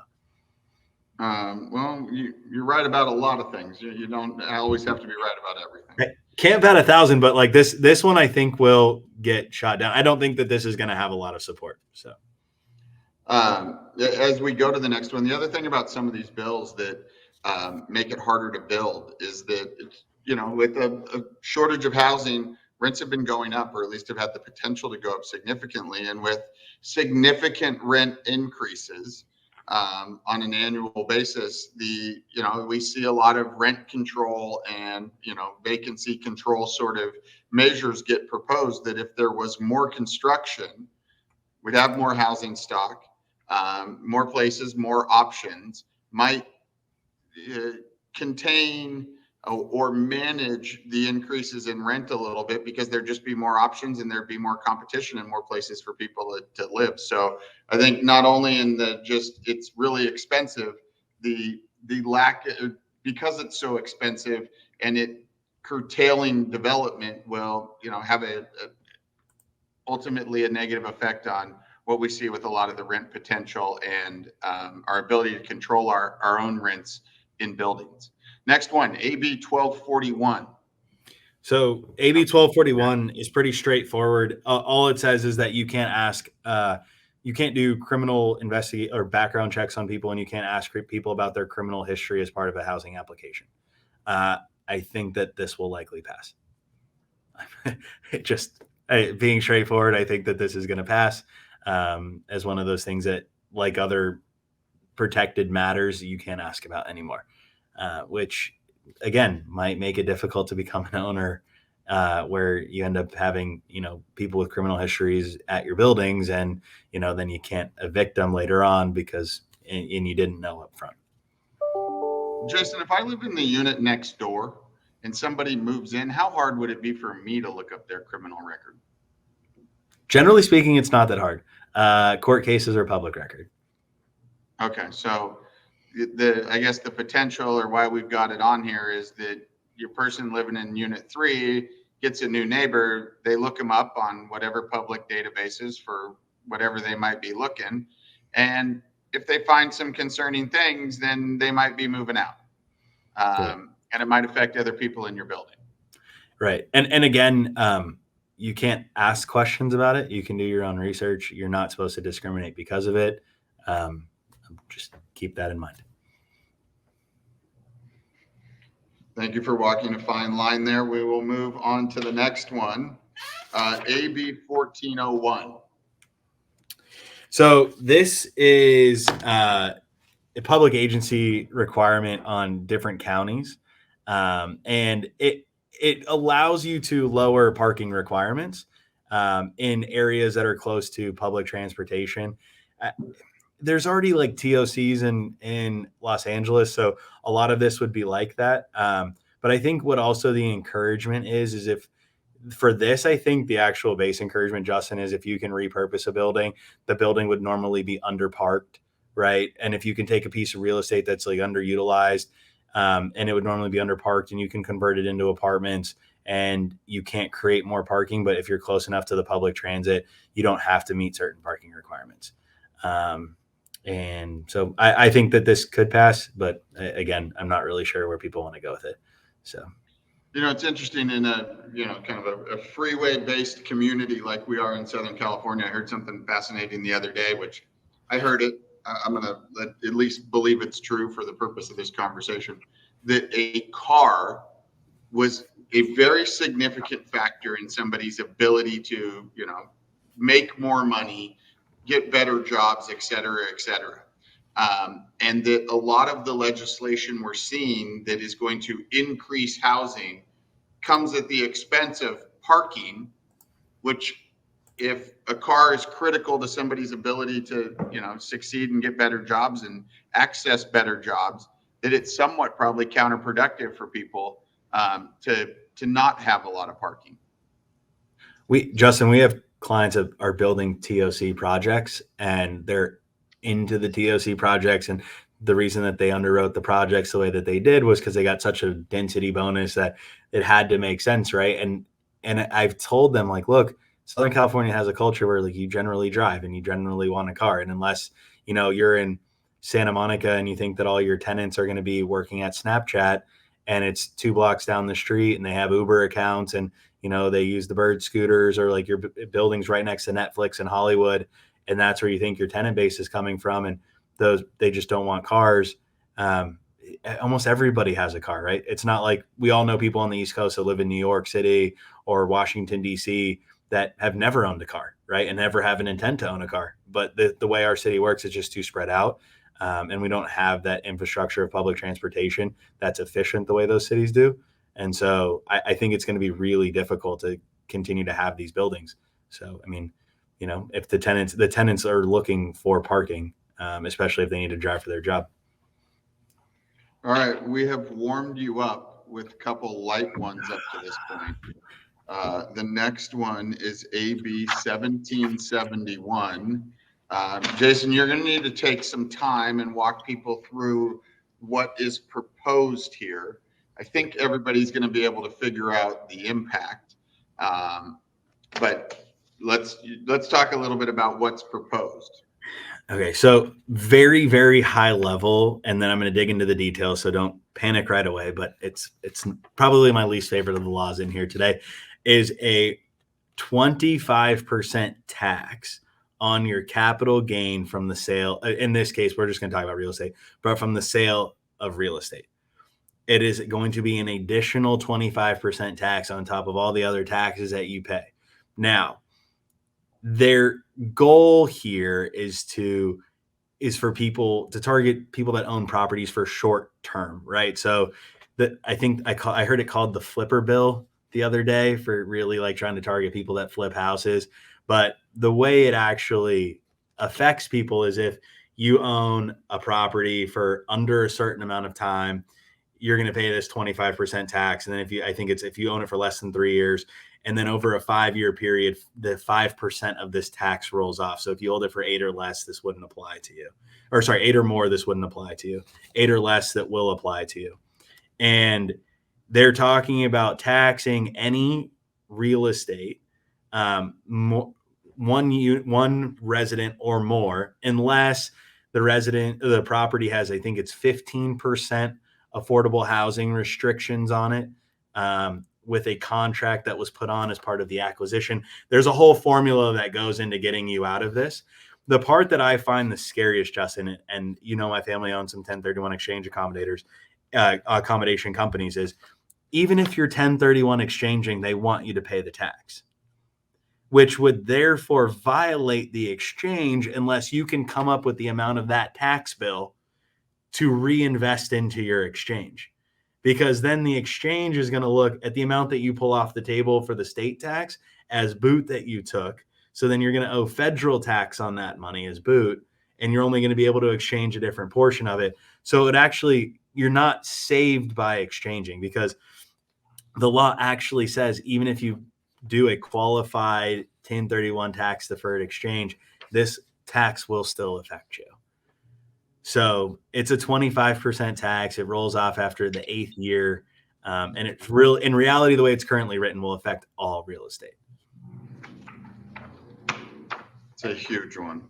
Speaker 1: well, you're right about a lot of things. You don't always have to be right about everything.
Speaker 2: Right. Can't bat 1,000, but like this one, I think will get shot down. I don't think that this is going to have a lot of support. So,
Speaker 1: as we go to the next one, the other thing about some of these bills that make it harder to build is that with a shortage of housing, rents have been going up, or at least have had the potential to go up significantly. And with significant rent increases on an annual basis, we see a lot of rent control and vacancy control sort of measures get proposed. That if there was more construction, we'd have more housing stock, more places, more options, might contain or manage the increases in rent a little bit, because there'd just be more options and there'd be more competition and more places for people to live. So I think not only in it's really expensive, the lack, because it's so expensive and it curtailing development will, have ultimately a negative effect on what we see with a lot of the rent potential and our ability to control our own rents in buildings. Next one, AB 1241.
Speaker 2: So AB 1241 is pretty straightforward. All it says is that you can't ask, you can't do criminal investigate or background checks on people, and you can't ask people about their criminal history as part of a housing application. I think that this will likely pass. Being straightforward, I think that this is going to pass as one of those things that, like other protected matters, you can't ask about anymore. Which again might make it difficult to become an owner, where you end up having people with criminal histories at your buildings, and then you can't evict them later on because and you didn't know up front.
Speaker 1: Jason, if I live in the unit next door and somebody moves in, how hard would it be for me to look up their criminal record?
Speaker 2: Generally speaking, it's not that hard. Court cases are public record.
Speaker 1: Okay, so I guess the potential, or why we've got it on here, is that your person living in unit 3 gets a new neighbor. They look them up on whatever public databases for whatever they might be looking. And if they find some concerning things, then they might be moving out. And it might affect other people in your building. Right.
Speaker 2: And again, you can't ask questions about it. You can do your own research. You're not supposed to discriminate because of it. Just keep that in mind.
Speaker 1: Thank you for walking a fine line there. We will move on to the next one, AB 1401.
Speaker 2: So this is a public agency requirement on different counties, and it allows you to lower parking requirements in areas that are close to public transportation. there's already like TOCs in Los Angeles, so a lot of this would be like that. But I think what also the encouragement is if for this, I think the actual base encouragement, Justin, is if you can repurpose a building, the building would normally be underparked, right? And if you can take a piece of real estate that's like underutilized, and it would normally be underparked, and you can convert it into apartments, and you can't create more parking, but if you're close enough to the public transit, you don't have to meet certain parking requirements. And so I think that this could pass, but again, I'm not really sure where people want to go with it. So.
Speaker 1: It's interesting in a, kind of a freeway-based community like we are in Southern California. I heard something fascinating the other day, which I heard it. I'm going to at least believe it's true for the purpose of this conversation, that a car was a very significant factor in somebody's ability to, make more money, get better jobs, et cetera, et cetera. And that a lot of the legislation we're seeing that is going to increase housing comes at the expense of parking, which if a car is critical to somebody's ability to, succeed and get better jobs and access better jobs, that it's somewhat probably counterproductive for people to not have a lot of parking.
Speaker 2: Justin, we have clients that are building TOC projects, and they're into the TOC projects, and the reason that they underwrote the projects the way that they did was because they got such a density bonus that it had to make sense, right? And I've told them, like, look, Southern California has a culture where like you generally drive and you generally want a car, and unless you're in Santa Monica and you think that all your tenants are going to be working at Snapchat and it's 2 blocks down the street and they have Uber accounts and they use the bird scooters, or like your building's right next to Netflix in Hollywood, and that's where you think your tenant base is coming from, and they just don't want cars. Almost everybody has a car, right? It's not like we all know people on the East Coast that live in New York City or Washington, D.C. that have never owned a car, right? And never have an intent to own a car. But the way our city works is just too spread out. And we don't have that infrastructure of public transportation that's efficient the way those cities do. And so I think it's going to be really difficult to continue to have these buildings. So, I mean, if the tenants are looking for parking, especially if they need to drive for their job.
Speaker 1: All right. We have warmed you up with a couple light ones up to this point. The next one is AB 1771. Jason, you're going to need to take some time and walk people through what is proposed here. I think everybody's going to be able to figure out the impact, but let's talk a little bit about what's proposed.
Speaker 2: Okay, so very, very high level, and then I'm going to dig into the details, so don't panic right away, but it's probably my least favorite of the laws in here today, is a 25% tax on your capital gain from the sale. In this case, we're just going to talk about real estate, but from the sale of real estate. It is going to be an additional 25% tax on top of all the other taxes that you pay. Now, their goal here is for people to target people that own properties for short term, right? So I think I heard it called the flipper bill the other day, for really like trying to target people that flip houses. But the way it actually affects people is if you own a property for under a certain amount of time, you're going to pay this 25% tax. And then if you own it for less than 3 years, and then over a 5-year period, the 5% of this tax rolls off. So if you hold it for 8 or less, this wouldn't apply to you. Or sorry, 8 or more, this wouldn't apply to you. 8 or less, that will apply to you. And they're talking about taxing any real estate, one resident or more, unless the property has, I think it's 15% affordable housing restrictions on it, with a contract that was put on as part of the acquisition. There's a whole formula that goes into getting you out of this. The part that I find the scariest, Justin, and my family owns some 1031 exchange accommodation companies, is even if you're 1031 exchanging, they want you to pay the tax, which would therefore violate the exchange unless you can come up with the amount of that tax bill to reinvest into your exchange. Because then the exchange is going to look at the amount that you pull off the table for the state tax as boot that you took. So then you're going to owe federal tax on that money as boot. and you're only going to be able to exchange a different portion of it. So it actually, you're not saved by exchanging, because the law actually says even if you do a qualified 1031 tax deferred exchange, this tax will still affect you. So it's a 25% tax. It rolls off after the 8th year. And it's real, in reality, the way it's currently written will affect all real estate.
Speaker 1: It's a huge one.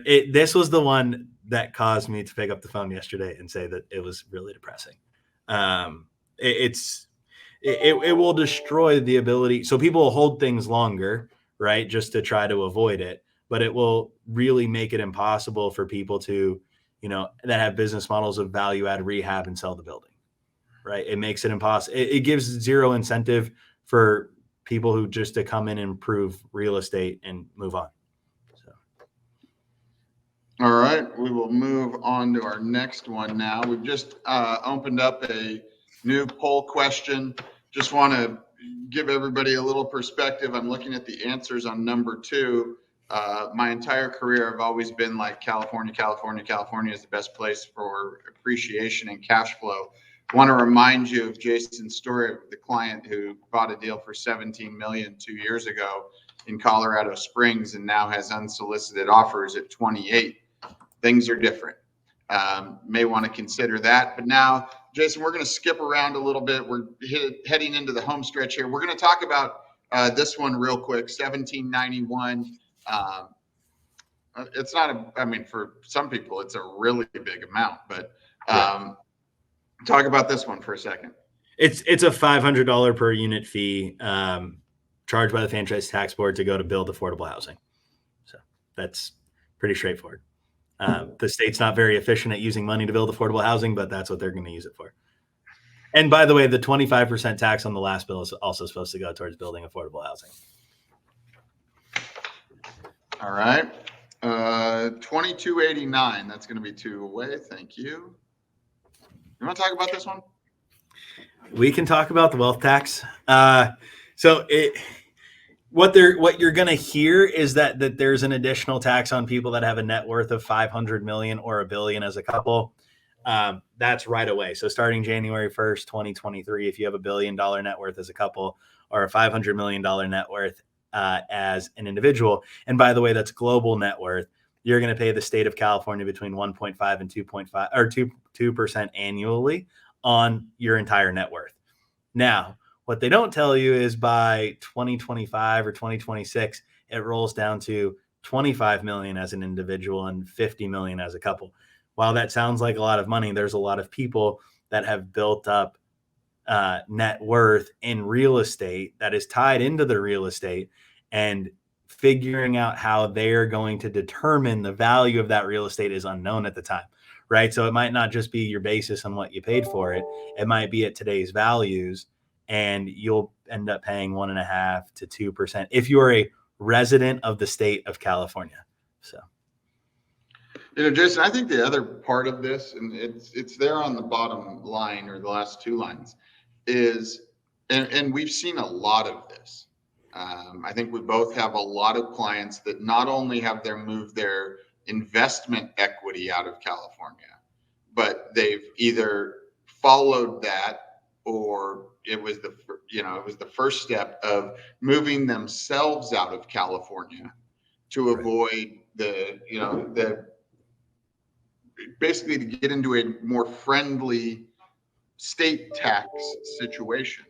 Speaker 2: This was the one that caused me to pick up the phone yesterday and say that it was really depressing. It will destroy the ability. So people will hold things longer, right, just to try to avoid it. But it will really make it impossible for people to, that have business models of value add rehab and sell the building, right? It makes it impossible. It gives zero incentive for people who just to come in and improve real estate and move on. So.
Speaker 1: All right, we will move on to our next one now. We've just opened up a new poll question. Just want to give everybody a little perspective. I'm looking at the answers on number 2. My entire career, I've always been like California is the best place for appreciation and cash flow. I want to remind you of Jason's story of the client who bought a deal for $17 million 2 years ago in Colorado Springs and now has unsolicited offers at 28. Things are different. May want to consider that. But now, Jason, we're going to skip around a little bit. We're heading into the home stretch here. We're going to talk about this one real quick, 1791. It's not for some people, it's a really big amount, but talk about this one for a second.
Speaker 2: It's a $500 per unit fee charged by the Franchise Tax Board to go to build affordable housing. So that's pretty straightforward. The state's not very efficient at using money to build affordable housing, but that's what they're going to use it for. And by the way, the 25% tax on the last bill is also supposed to go towards building affordable housing.
Speaker 1: All right. 2289. That's going to be 2 away. Thank you. You want to talk about this one?
Speaker 2: We can talk about the wealth tax. What you're going to hear is that there's an additional tax on people that have a net worth of 500 million or $1 billion as a couple. That's right away. So starting January 1st, 2023, if you have $1 billion net worth as a couple or a $500 million net worth as an individual, and by the way, that's global net worth, you're going to pay the state of California between 1.5 and 2.5 or 2% annually on your entire net worth. Now, what they don't tell you is by 2025 or 2026, it rolls down to 25 million as an individual and 50 million as a couple. While that sounds like a lot of money, there's a lot of people that have built up net worth in real estate that is tied into the real estate, and figuring out how they're going to determine the value of that real estate is unknown at the time, right? So it might not just be your basis on what you paid for it. It might be at today's values, and you'll end up paying 1.5% to 2% if you're a resident of the state of California. So,
Speaker 1: Jason, I think the other part of this, and it's there on the bottom line or the last 2 lines, is, and we've seen a lot of this. I think we both have a lot of clients that not only have moved their investment equity out of California, but they've either followed that, or it was the first step of moving themselves out of California to avoid basically to get into a more friendly state tax situation.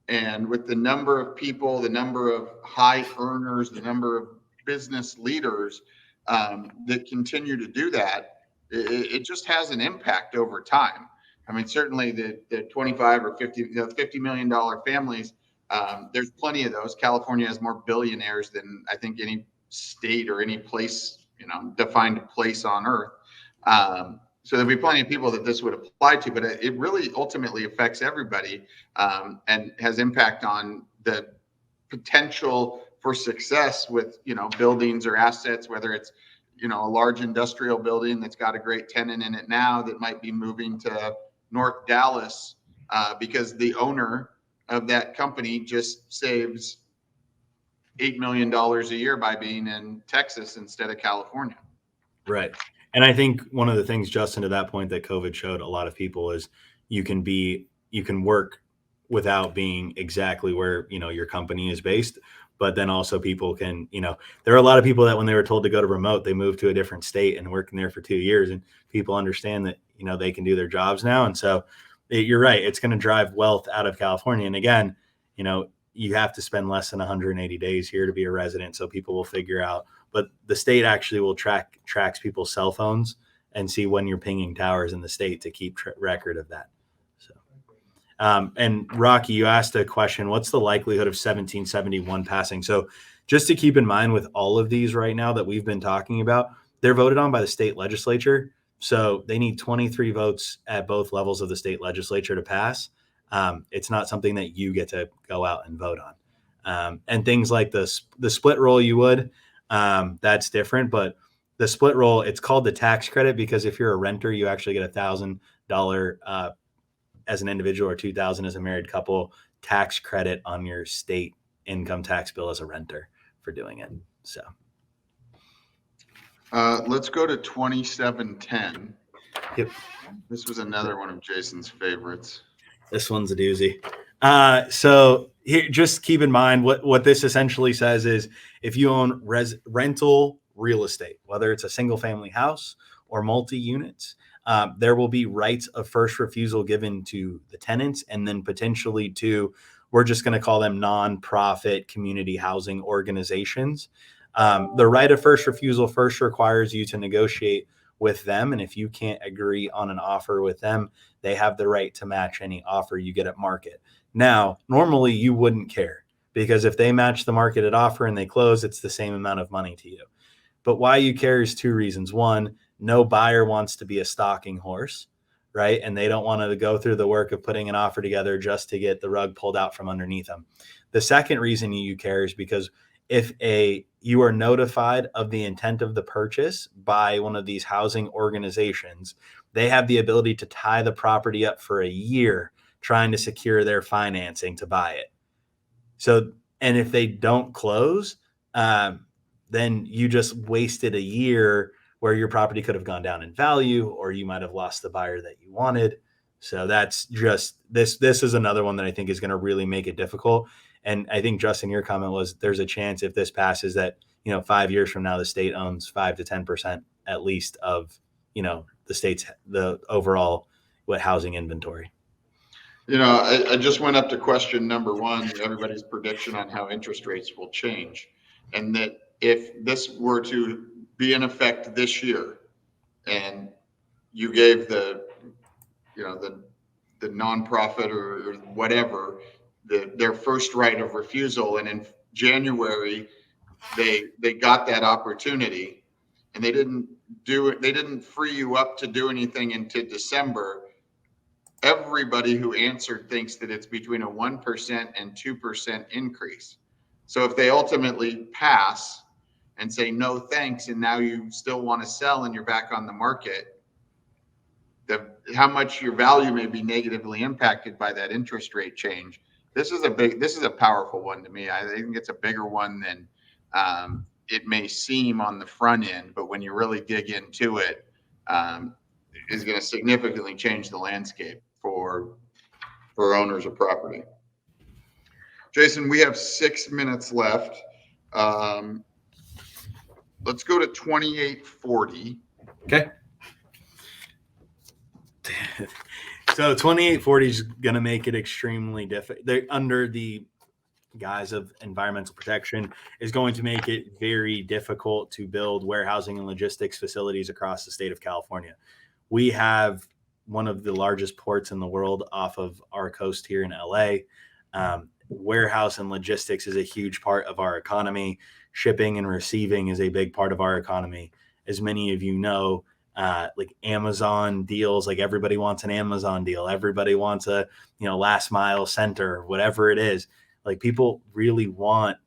Speaker 1: And with the number of people, the number of high earners, the number of business leaders that continue to do that, it just has an impact over time. Certainly the 25 or 50, $50 million families, there's plenty of those. California has more billionaires than I think any state or any place, defined place on earth. So there'll be plenty of people that this would apply to, but it really ultimately affects everybody and has impact on the potential for success with, buildings or assets, whether it's, a large industrial building that's got a great tenant in it now that might be moving to North Dallas because the owner of that company just saves $8 million a year by being in Texas instead of California.
Speaker 2: Right. And I think one of the things, Justin, to that point that COVID showed a lot of people is you can work without being exactly where, your company is based. But then also people can, there are a lot of people that when they were told to go to remote, they moved to a different state and working there for 2 years. And people understand that, they can do their jobs now. And so you're right. It's going to drive wealth out of California. And again, you have to spend less than 180 days here to be a resident. So people will figure out, but the state actually will tracks people's cell phones and see when you're pinging towers in the state to keep record of that. So, and Rocky, you asked a question, what's the likelihood of 1771 passing? So just to keep in mind with all of these right now that we've been talking about, they're voted on by the state legislature. So they need 23 votes at both levels of the state legislature to pass. It's not something that you get to go out and vote on. And things like the split roll, you would, that's different, but the split roll, it's called the tax credit because if you're a renter, you actually get $1,000 as an individual or $2,000 as a married couple tax credit on your state income tax bill as a renter for doing it. So
Speaker 1: let's go to 2710.
Speaker 2: Yep.
Speaker 1: This was another one of Jason's favorites.
Speaker 2: This one's a doozy. So here, just keep in mind what this essentially says is if you own rental real estate, whether it's a single family house or multi-units, there will be rights of first refusal given to the tenants and then potentially to, we're just going to call them nonprofit community housing organizations. The right of first refusal first requires you to negotiate with them. And if you can't agree on an offer with them, they have the right to match any offer you get at market. Now, normally you wouldn't care because if they match the marketed offer and they close, it's the same amount of money to you. But why you care is two reasons. One, no buyer wants to be a stalking horse, right? And they don't want to go through the work of putting an offer together just to get the rug pulled out from underneath them. The second reason you care is because if you are notified of the intent of the purchase by one of these housing organizations, they have the ability to tie the property up for a year trying to secure their financing to buy it. So, and if they don't close, then you just wasted a year where your property could have gone down in value or you might have lost the buyer that you wanted. So that's just this is another one that I think is going to really make it difficult. And I think, Justin, your comment was there's a chance if this passes that, 5 years from now, the state owns 5 to 10% at least of, the overall housing inventory.
Speaker 1: I just went up to question number one, everybody's prediction on how interest rates will change. And that if this were to be in effect this year and you gave the nonprofit or whatever, their first right of refusal, and in January they got that opportunity and they didn't do it, they didn't free you up to do anything into December, everybody who answered thinks that it's between a 1% and 2% increase. So if they ultimately pass and say no thanks and now you still want to sell and you're back on the market, how much your value may be negatively impacted by that interest rate change. This is a powerful one to me. I think it's a bigger one than it may seem on the front end, but when you really dig into it, is going to significantly change the landscape for owners of property. Jason, we have 6 minutes left. Let's go to 2840.
Speaker 2: Okay. So 2840 is going to make it extremely difficult. Under the guise of environmental protection, is going to make it very difficult to build warehousing and logistics facilities across the state of California. We have one of the largest ports in the world off of our coast here in LA. Warehouse and logistics is a huge part of our economy. Shipping and receiving is a big part of our economy. As many of you know, like Amazon deals, like everybody wants an Amazon deal. Everybody wants a, last mile center, whatever it is. Like people really want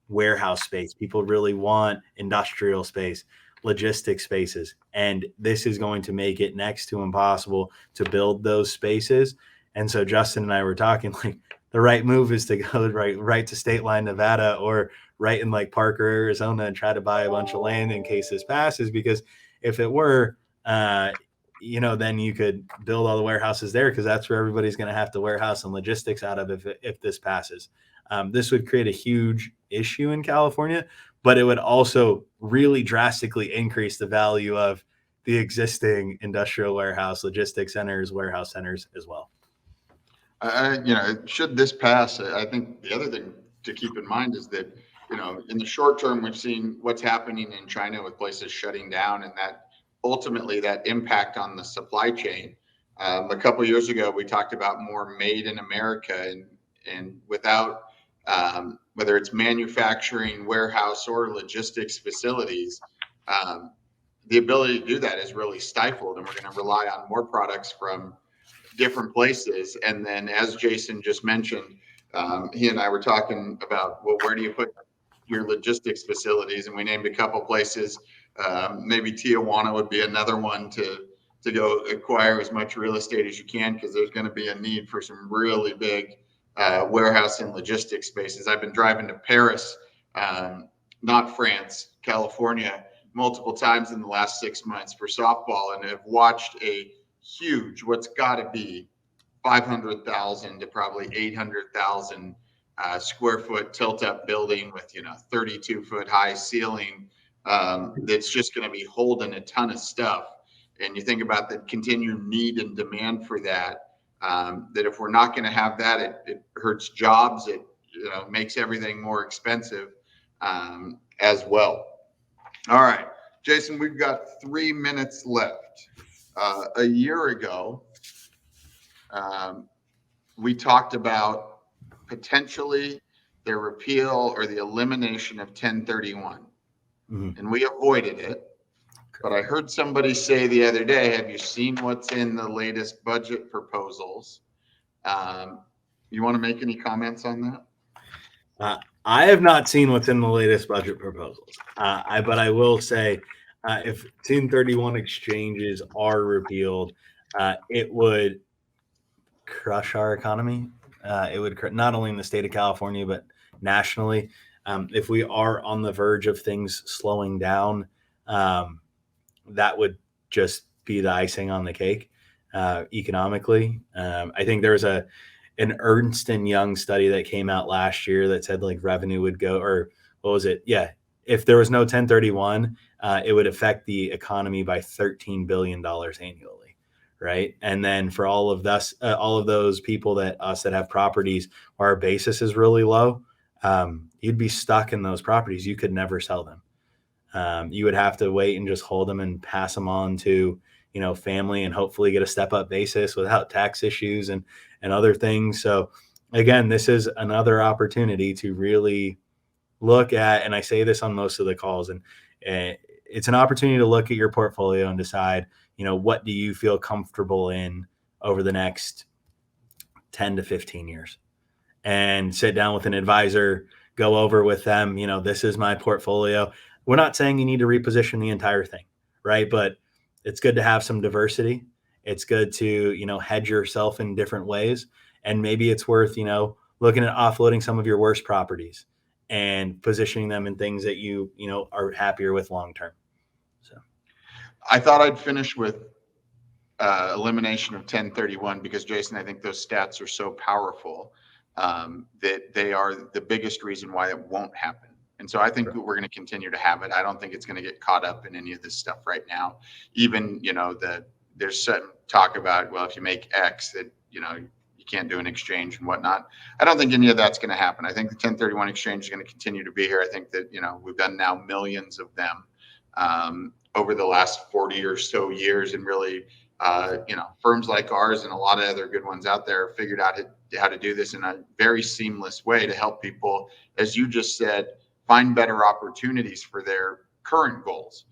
Speaker 2: warehouse space. People really want industrial space, logistics spaces. And this is going to make it next to impossible to build those spaces. And so Justin and I were talking, like the right move is to go right to State Line, Nevada, or right in like Parker, Arizona, and try to buy a bunch of land in case this passes, because if it were, then you could build all the warehouses there because that's where everybody's going to have to warehouse and logistics out of if this passes. This would create a huge issue in California, but it would also really drastically increase the value of the existing industrial warehouse, logistics centers, warehouse centers as well.
Speaker 1: Should this pass, I think the other thing to keep in mind is that, in the short term, we've seen what's happening in China with places shutting down, and that ultimately that impact on the supply chain. A couple of years ago, we talked about more made in America, and without whether it's manufacturing, warehouse, or logistics facilities, the ability to do that is really stifled, and we're going to rely on more products from different places. And then, as Jason just mentioned, he and I were talking about, well, where do you put your logistics facilities? And we named a couple places. Maybe Tijuana would be another one to go acquire as much real estate as you can, because there's going to be a need for some really big warehouse and logistics spaces. I've been driving to Paris, not France, California, multiple times in the last 6 months for softball, and have watched a huge, what's got to be 500,000 to probably 800,000 square foot tilt up building with 32-foot high ceiling, that's just going to be holding a ton of stuff. And you think about the continued need and demand for that, that if we're not going to have that, it hurts jobs. It makes everything more expensive as well. All right, Jason, we've got 3 minutes left. A year ago, we talked about potentially the repeal or the elimination of 1031, and we avoided it. But I heard somebody say the other day, have you seen what's in the latest budget proposals? You want to make any comments on that?
Speaker 2: I have not seen what's in the latest budget proposals, but I will say, if 1031 exchanges are repealed, it would crush our economy. It would not only in the state of California, but nationally. If we are on the verge of things slowing down, that would just be the icing on the cake economically. I think there's an Ernst & Young study that came out last year that said like revenue would go, or what was it? Yeah. If there was no 1031, it would affect the economy by $13 billion annually. Right. And then for all of those people that have properties where our basis is really low, you'd be stuck in those properties. You could never sell them. You would have to wait and just hold them and pass them on to, family, and hopefully get a step up basis without tax issues and other things. So again, this is another opportunity to really look at, and I say this on most of the calls, and it's an opportunity to look at your portfolio and decide, what do you feel comfortable in over the next 10 to 15 years, and sit down with an advisor, go over with them, this is my portfolio. We're not saying you need to reposition the entire thing, right? But it's good to have some diversity. It's good to, hedge yourself in different ways. And maybe it's worth, looking at offloading some of your worst properties and positioning them in things that you are happier with long-term. So
Speaker 1: I thought I'd finish with elimination of 1031, because Jason, I think those stats are so powerful that they are the biggest reason why it won't happen. And so I think that we're going to continue to have it. I don't think it's going to get caught up in any of this stuff right now. Even, there's some talk about, well, if you make X, that, you can't do an exchange and whatnot. I don't think any of that's going to happen. I think the 1031 exchange is going to continue to be here. I think that, we've done now millions of them over the last 40 or so years, and really, firms like ours and a lot of other good ones out there have figured out how to do this in a very seamless way to help people, as you just said, find better opportunities for their current goals.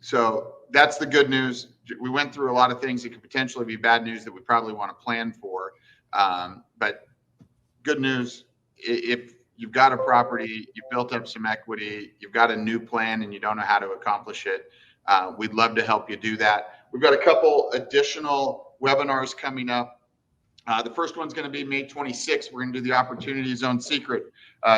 Speaker 1: So that's the good news. We went through a lot of things that could potentially be bad news that we probably want to plan for. But good news, if you've got a property, you've built up some equity, you've got a new plan and you don't know how to accomplish it, we'd love to help you do that. We've got a couple additional webinars coming up. The first one's going to be May 26th. We're going to do the Opportunity Zone Secret.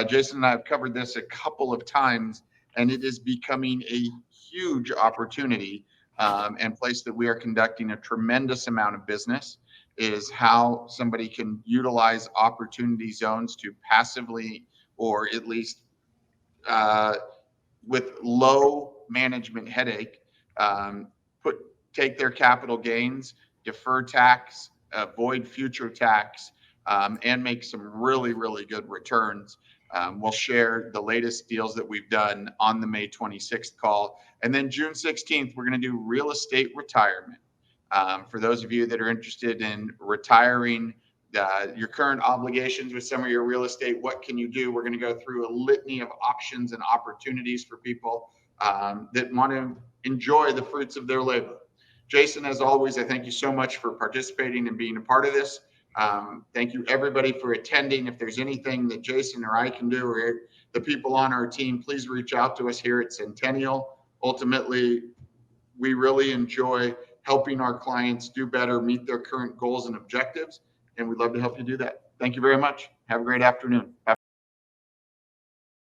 Speaker 1: Jason and I have covered this a couple of times, and it is becoming a huge opportunity and place that we are conducting a tremendous amount of business is how somebody can utilize opportunity zones to passively, or at least with low management headache, um, take their capital gains, defer tax, avoid future tax, and make some really, really good returns. We'll share the latest deals that we've done on the May 26th call. And then June 16th, we're going to do real estate retirement. For those of you that are interested in retiring your current obligations with some of your real estate, what can you do? We're going to go through a litany of options and opportunities for people that want to enjoy the fruits of their labor. Jason, as always, I thank you so much for participating and being a part of this. Thank you, everybody, for attending. If there's anything that Jason or I can do, or the people on our team, please reach out to us here at Centennial. Ultimately, we really enjoy helping our clients do better, meet their current goals and objectives, and we'd love to help you do that. Thank you very much. Have a great afternoon.